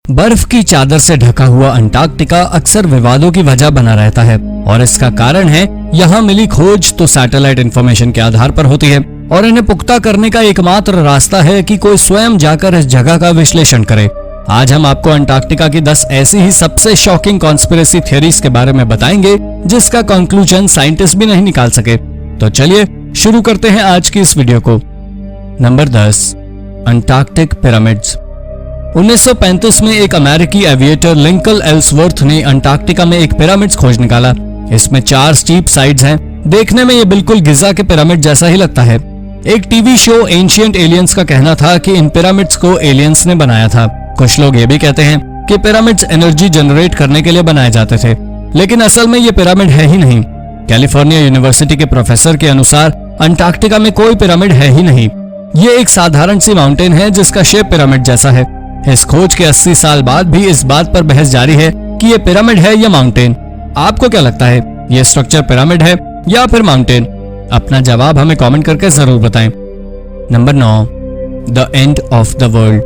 बर्फ की चादर से ढका हुआ अंटार्कटिका अक्सर विवादों की वजह बना रहता है और इसका कारण है यहाँ मिली खोज तो सैटेलाइट इंफॉर्मेशन के आधार पर होती है और इन्हें पुख्ता करने का एकमात्र रास्ता है कि कोई स्वयं जाकर इस जगह का विश्लेषण करे। आज हम आपको अंटार्कटिका की 10 ऐसी ही सबसे शॉकिंग कॉन्स्पिरेसी थ्योरीज के बारे में बताएंगे जिसका कंक्लूजन साइंटिस्ट भी नहीं निकाल सके। तो चलिए शुरू करते हैं आज की इस वीडियो को। Number 10, Antarctic pyramids. 1935 में एक अमेरिकी एविएटर लिंकन एल्सवर्थ ने अंटार्कटिका में एक पिरामिड्स खोज निकाला। इसमें 4 स्टीप साइड्स हैं। देखने में ये बिल्कुल गिजा के पिरामिड जैसा ही लगता है। एक टीवी शो एंशिएंट एलियंस का कहना था कि इन पिरामिड्स को एलियंस ने बनाया था। कुछ लोग ये भी कहते हैं कि पिरामिड्स एनर्जी जनरेट करने के लिए बनाए जाते थे, लेकिन असल में ये पिरामिड है ही नहीं। कैलिफोर्निया यूनिवर्सिटी के प्रोफेसर के अनुसार अंटार्कटिका में कोई पिरामिड है ही नहीं। ये एक साधारण सी माउंटेन है जिसका शेप पिरामिड जैसा है। इस खोज के 80 साल बाद भी इस बात पर बहस जारी है कि ये पिरामिड है या माउंटेन। आपको क्या लगता है, ये स्ट्रक्चर पिरामिड है या फिर माउंटेन? अपना जवाब हमें कमेंट करके जरूर बताएं। Number 9, the end of the world.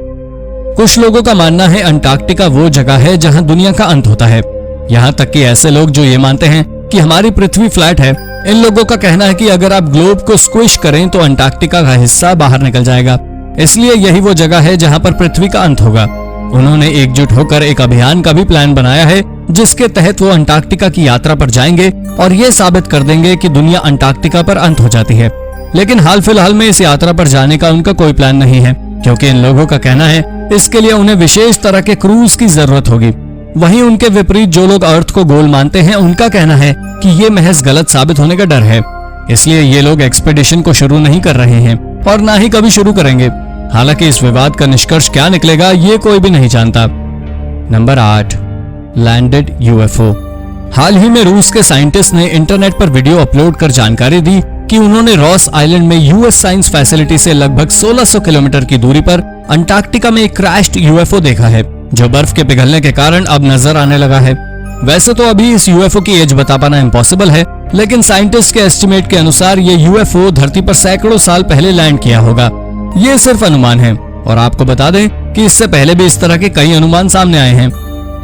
कुछ लोगों का मानना है अंटार्कटिका वो जगह है जहां दुनिया का अंत होता है। यहाँ तक कि ऐसे लोग जो ये मानते हैं कि हमारी पृथ्वी फ्लैट है, इन लोगों का कहना है कि अगर आप ग्लोब को स्क्विश करें तो अंटार्कटिका का हिस्सा बाहर निकल जाएगा, इसलिए यही वो जगह है जहां पर पृथ्वी का अंत होगा। उन्होंने एकजुट होकर एक अभियान का भी प्लान बनाया है जिसके तहत वो अंटार्कटिका की यात्रा पर जाएंगे और ये साबित कर देंगे कि दुनिया अंटार्कटिका पर अंत हो जाती है। लेकिन हाल फिलहाल में इस यात्रा पर जाने का उनका कोई प्लान नहीं है, क्योंकि इन लोगों का कहना है इसके लिए उन्हें विशेष तरह के क्रूज की जरूरत होगी। वहीं उनके विपरीत जो लोग अर्थ को गोल मानते हैं, उनका कहना है कि ये महज गलत साबित होने का डर है, इसलिए ये लोग एक्सपेडिशन को शुरू नहीं कर रहे हैं और ना ही कभी शुरू करेंगे। हालांकि इस विवाद का निष्कर्ष क्या निकलेगा ये कोई भी नहीं जानता। Number 8, landed UFO. हाल ही में रूस के साइंटिस्ट ने इंटरनेट पर वीडियो अपलोड कर जानकारी दी कि उन्होंने रॉस आइलैंड में यूएस साइंस फैसिलिटी से लगभग 1600 किलोमीटर की दूरी पर अंटार्कटिका में एक क्रैश्ड यूएफओ देखा है, जो बर्फ के पिघलने के कारण अब नजर आने लगा है। वैसे तो अभी इस यूएफओ की एज बता पाना इम्पॉसिबल है, लेकिन साइंटिस्ट के एस्टिमेट के अनुसार ये यूएफओ धरती पर सैकड़ों साल पहले लैंड किया होगा। ये सिर्फ अनुमान है और आपको बता दें कि इससे पहले भी इस तरह के कई अनुमान सामने आए हैं।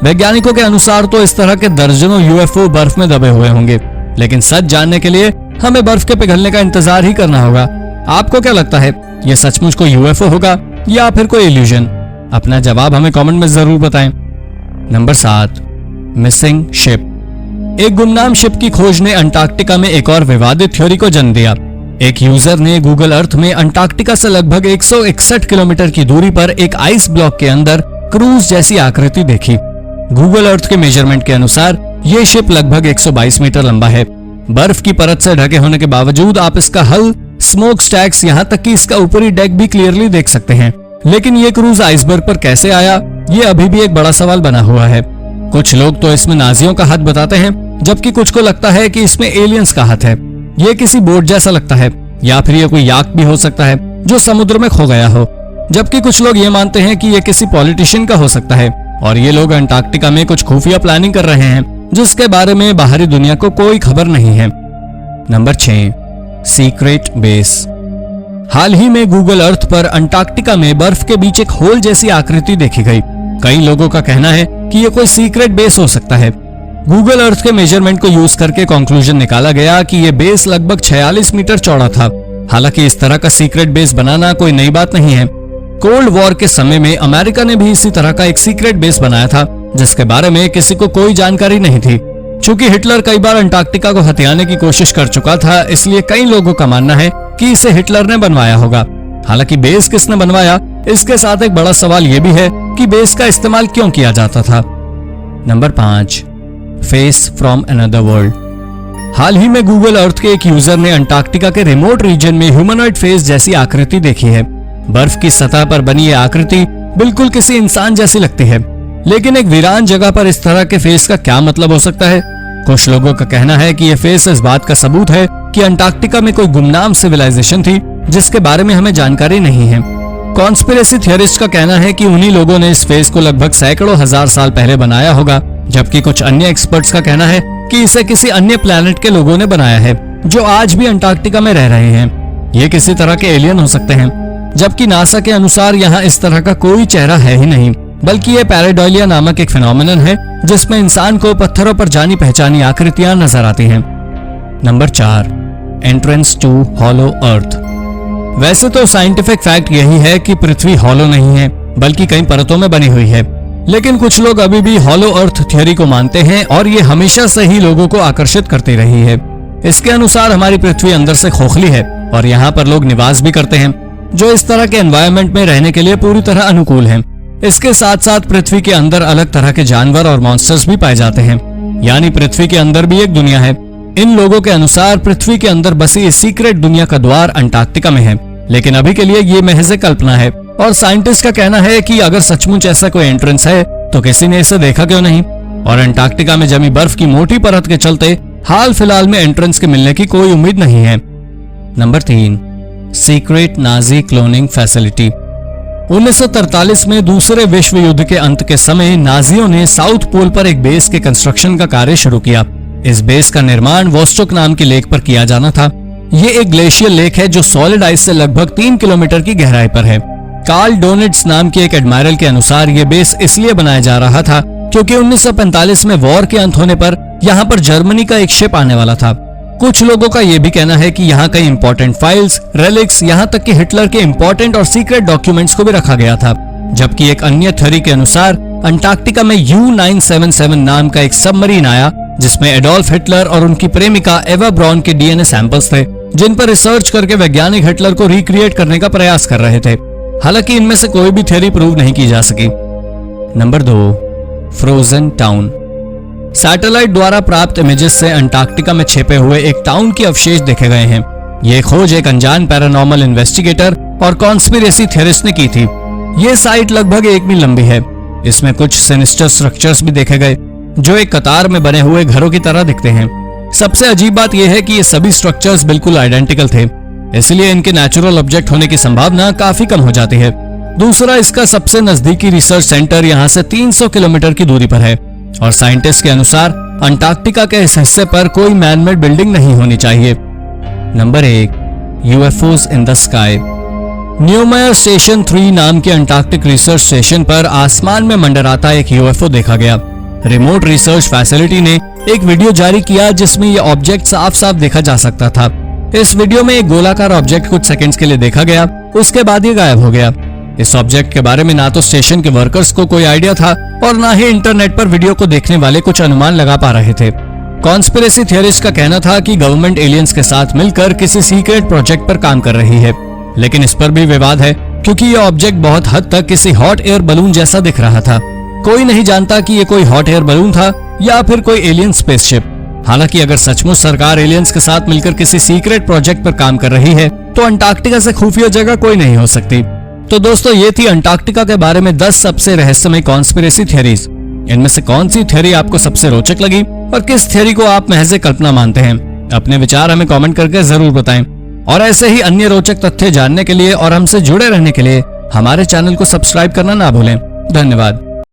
वैज्ञानिकों के अनुसार तो इस तरह के दर्जनों यूएफओ बर्फ में दबे हुए होंगे, लेकिन सच जानने के लिए हमें बर्फ के पिघलने का इंतजार ही करना होगा। आपको क्या लगता है, ये सचमुच कोई यूएफओ होगा या फिर कोई इल्यूजन? अपना जवाब हमें कमेंट में जरूर बताएं। Number 7, missing ship. एक गुमनाम शिप की खोज ने अंटार्कटिका में एक और विवादित थ्योरी को जन्म दिया। एक यूजर ने गूगल अर्थ में अंटार्कटिका से लगभग 161 किलोमीटर की दूरी पर एक आइस ब्लॉक के अंदर क्रूज जैसी आकृति देखी। गूगल अर्थ के मेजरमेंट के अनुसार ये शिप लगभग 122 मीटर लंबा है। बर्फ की परत से ढके होने के बावजूद आप इसका हल, स्मोक स्टैक्स, यहाँ तक कि इसका ऊपरी डेक भी क्लियरली देख सकते हैं। लेकिन ये क्रूज आइसबर्ग पर कैसे आया, ये अभी भी एक बड़ा सवाल बना हुआ है। कुछ लोग तो इसमें नाजियों का हाथ बताते हैं, जबकि कुछ को लगता है कि इसमें एलियंस का हाथ है। ये किसी बोट जैसा लगता है, या फिर ये कोई याक भी हो सकता है जो समुद्र में खो गया हो। जबकि कुछ लोग ये मानते हैं कि ये किसी पॉलिटिशियन का हो सकता है और ये लोग अंटार्कटिका में कुछ खुफिया प्लानिंग कर रहे हैं जिसके बारे में बाहरी दुनिया को कोई खबर नहीं है। Number 6, secret base. हाल ही में गूगल अर्थ पर अंटार्कटिका में बर्फ के बीच एक होल जैसी आकृति देखी गई। कई लोगों का कहना है कि ये कोई सीक्रेट बेस हो सकता है। गूगल अर्थ के मेजरमेंट को यूज करके कंक्लूजन निकाला गया कि ये बेस लगभग 46 मीटर चौड़ा था। हालांकि इस तरह का सीक्रेट बेस बनाना कोई नई बात नहीं है। कोल्ड वॉर के समय में अमेरिका ने भी इसी तरह का एक सीक्रेट बेस बनाया था, जिसके बारे में किसी को कोई जानकारी नहीं थी। चूंकि हिटलर कई बार अंटार्कटिका को हथियाने की कोशिश कर चुका था, इसलिए कई लोगों का मानना है कि इसे हिटलर ने बनवाया होगा। हालांकि बेस किसने बनवाया, इसके साथ एक बड़ा सवाल यह भी है कि बेस का इस्तेमाल क्यों किया जाता था। Number 5, face from another world. हाल ही में गूगल अर्थ के एक यूजर ने अंटार्कटिका के रिमोट रीजन में ह्यूमनॉइड फेस जैसी आकृति देखी है। बर्फ की सतह पर बनी ये आकृति बिल्कुल किसी इंसान जैसी लगती है, लेकिन एक वीरान जगह पर इस तरह के फेस का क्या मतलब हो सकता है? कुछ लोगों का कहना है कि यह फेस इस बात का सबूत है कि अंटार्कटिका में कोई गुमनाम सिविलाइजेशन थी जिसके बारे में हमें जानकारी नहीं है। कॉन्स्पिरेसी थियरिस्ट का कहना है कि उन्हीं लोगों ने इस फेस को लगभग सैकड़ों हजार साल पहले बनाया होगा, जबकि कुछ अन्य एक्सपर्ट्स का कहना है कि इसे किसी अन्य प्लैनेट के लोगों ने बनाया है जो आज भी अंटार्कटिका में रह रहे हैं। ये किसी तरह के एलियन हो सकते हैं, जबकि नासा के अनुसार यहाँ इस तरह का कोई चेहरा है ही नहीं। बल्कि ये पैराडोलिया नामक एक फिनोमेनन है जिसमें इंसान को पत्थरों पर जानी पहचानी आकृतियां नजर आती हैं। नंबर 4, एंट्रेंस टू हॉलो अर्थ। वैसे तो साइंटिफिक फैक्ट यही है कि पृथ्वी हॉलो नहीं है बल्कि कई परतों में बनी हुई है, लेकिन कुछ लोग अभी भी हॉलो अर्थ थ्योरी को मानते हैं और ये हमेशा से ही लोगों को आकर्षित करती रही है। इसके अनुसार हमारी पृथ्वी अंदर से खोखली है और यहाँ पर लोग निवास भी करते हैं जो इस तरह के एनवायरनमेंट में रहने के लिए पूरी तरह अनुकूल है। इसके साथ साथ पृथ्वी के अंदर अलग तरह के जानवर और मॉन्स्टर्स भी पाए जाते हैं, यानी पृथ्वी के अंदर भी एक दुनिया है। इन लोगों के अनुसार पृथ्वी के अंदर बसी इस सीक्रेट दुनिया का द्वार अंटार्कटिका में है, लेकिन अभी के लिए ये महज कल्पना है और साइंटिस्ट का कहना है कि अगर सचमुच ऐसा कोई एंट्रेंस है तो किसी ने इसे देखा क्यों नहीं। और अंटार्कटिका में जमी बर्फ की मोटी परत के चलते हाल फिलहाल में एंट्रेंस के मिलने की कोई उम्मीद नहीं है। Number 3, secret Nazi cloning facility. 1943 में दूसरे विश्व युद्ध के अंत के समय नाजियों ने साउथ पोल पर एक बेस के कंस्ट्रक्शन का कार्य शुरू किया। इस बेस का निर्माण वोस्टोक नाम के लेक पर किया जाना था। ये एक ग्लेशियर लेक है जो सॉलिड आइस से लगभग 3 किलोमीटर की गहराई पर है। कार्ल डोनिट्स नाम के एक एडमायरल के अनुसार ये बेस इसलिए बनाया जा रहा था क्योंकि 1945 में वॉर के अंत होने पर यहाँ पर जर्मनी का एक शिप आने वाला था। कुछ लोगों का यह भी कहना है कि यहाँ कई इंपॉर्टेंट फाइल्स, रेलिक्स, यहाँ तक कि हिटलर के इंपॉर्टेंट और सीक्रेट डॉक्यूमेंट्स को भी रखा गया था। जबकि एक अन्य थ्योरी के अनुसार अंटार्कटिका में U-977 नाम का एक सबमरीन आया जिसमें एडोल्फ हिटलर और उनकी प्रेमिका एवा ब्राउन के डीएनए सैंपल्स थे, जिन पर रिसर्च करके वैज्ञानिक हिटलर को रिक्रिएट करने का प्रयास कर रहे थे। हालांकि इनमें से कोई भी थ्योरी प्रूव नहीं की जा सकी। Number 2, frozen town. सैटेलाइट द्वारा प्राप्त इमेजेस से अंटार्कटिका में छिपे हुए एक टाउन के अवशेष देखे गए हैं। ये खोज एक अनजान पैरानॉर्मल इन्वेस्टिगेटर और कॉन्स्पिरेसी थियरिस्ट ने की थी। ये साइट लगभग 1 मील लंबी है। इसमें कुछ सिनिस्टर स्ट्रक्चर्स भी देखे गए जो एक कतार में बने हुए घरों की तरह दिखते हैं। सबसे अजीब बात यह है कि ये सभी स्ट्रक्चर्स बिल्कुल आइडेंटिकल थे, इसलिए इनके नेचुरल ऑब्जेक्ट होने की संभावना काफी कम हो जाती है। दूसरा, इसका सबसे नजदीकी रिसर्च सेंटर यहाँ से 300 किलोमीटर की दूरी पर है और साइंटिस्ट के अनुसार अंटार्कटिका के इस हिस्से पर कोई मैनमेड बिल्डिंग नहीं होनी चाहिए। Number 1, UFOs in the sky. न्यूमेयर स्टेशन 3 नाम के अंटार्कटिक रिसर्च स्टेशन पर आसमान में मंडराता एक यूएफओ देखा गया। रिमोट रिसर्च फैसिलिटी ने एक वीडियो जारी किया जिसमें यह ऑब्जेक्ट साफ साफ देखा जा सकता था। इस वीडियो में एक गोलाकार ऑब्जेक्ट कुछ सेकंड्स के लिए देखा गया, उसके बाद ये गायब हो गया। इस ऑब्जेक्ट के बारे में ना तो स्टेशन के वर्कर्स को कोई आइडिया था और ना ही इंटरनेट पर वीडियो को देखने वाले कुछ अनुमान लगा पा रहे थे। कॉन्स्पिरेसी थियरिस्ट का कहना था कि गवर्नमेंट एलियंस के साथ मिलकर किसी सीक्रेट प्रोजेक्ट पर काम कर रही है, लेकिन इस पर भी विवाद है क्योंकि ये ऑब्जेक्ट बहुत हद तक किसी हॉट एयर बलून जैसा दिख रहा था। कोई नहीं जानता कि ये कोई हॉट एयर बलून था या फिर कोई एलियन स्पेसशिप। हालांकि अगर सचमुच सरकार एलियंस के साथ मिलकर किसी सीक्रेट प्रोजेक्ट पर काम कर रही है तो अंटार्कटिका से खुफिया जगह कोई नहीं हो सकती। तो दोस्तों, ये थी अंटार्कटिका के बारे में 10 सबसे रहस्यमय कॉन्स्पिरेसी थियरीज। इनमें से कौन सी थ्योरी आपको सबसे रोचक लगी और किस थ्योरी को आप महज कल्पना मानते हैं? अपने विचार हमें कमेंट करके जरूर बताएं। और ऐसे ही अन्य रोचक तथ्य जानने के लिए और हमसे जुड़े रहने के लिए हमारे चैनल को सब्सक्राइब करना ना भूलें। धन्यवाद।